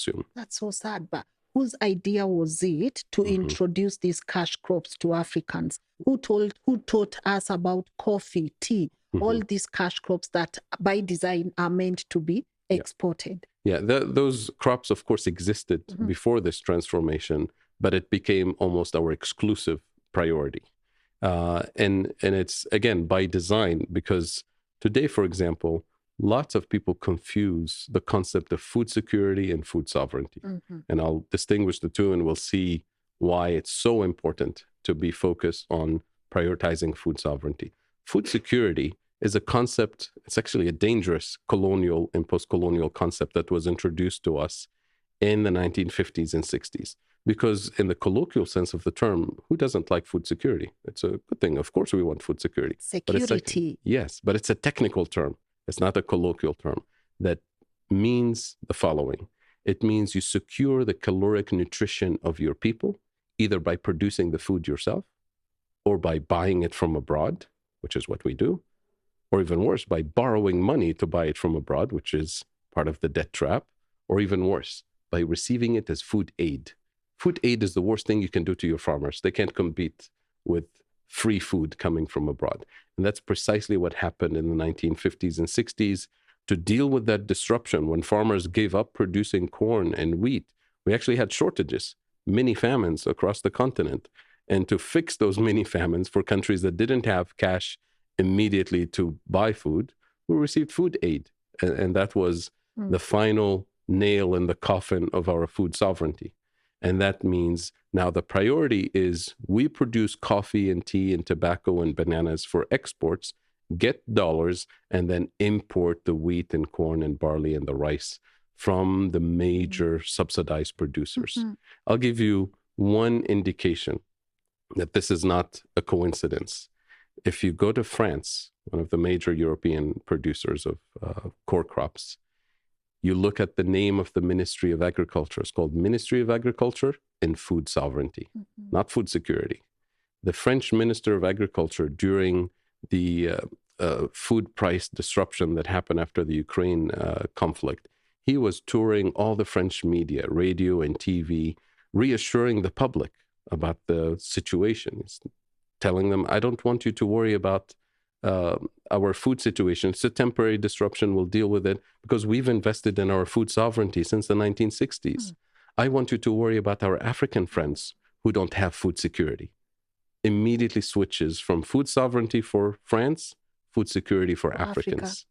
consume. That's so sad. But whose idea was it to introduce these cash crops to Africans? Who taught us about coffee, tea, all these cash crops that by design are meant to be exported? Yeah, those crops, of course, existed before this transformation, but it became almost our exclusive priority. And it's, again, by design, because today, for example, lots of people confuse the concept of food security and food sovereignty. And I'll distinguish the two, and we'll see why it's so important to be focused on prioritizing food sovereignty. Food security is a concept, it's actually a dangerous colonial and post-colonial concept that was introduced to us in the 1950s and 60s. Because in the colloquial sense of the term, who doesn't like food security? It's a good thing. Of course we want food security. Security. Yes, but it's a technical term. It's not a colloquial term that means the following. It means you secure the caloric nutrition of your people, either by producing the food yourself or by buying it from abroad, which is what we do, or even worse, by borrowing money to buy it from abroad, which is part of the debt trap, or even worse, by receiving it as food aid. Food aid is the worst thing you can do to your farmers. They can't compete with free food coming from abroad. And that's precisely what happened in the 1950s and 60s. To deal with that disruption, when farmers gave up producing corn and wheat, we actually had shortages, mini famines across the continent. And to fix those mini famines for countries that didn't have cash immediately to buy food, we received food aid. And that was the final nail in the coffin of our food sovereignty. And that means now the priority is we produce coffee and tea and tobacco and bananas for exports, get dollars, and then import the wheat and corn and barley and the rice from the major subsidized producers. I'll give you one indication that this is not a coincidence. If you go to France, one of the major European producers of core crops, you look at the name of the Ministry of Agriculture. It's called Ministry of Agriculture and Food Sovereignty, not food security. The French Minister of Agriculture, during the food price disruption that happened after the Ukraine conflict, he was touring all the French media, radio and TV, reassuring the public about the situation. He's telling them, I don't want you to worry about our food situation. It's a temporary disruption. We'll deal with it because we've invested in our food sovereignty since the 1960s. I want you to worry about our African friends who don't have food security. Immediately switches from food sovereignty for France, food security for Africans.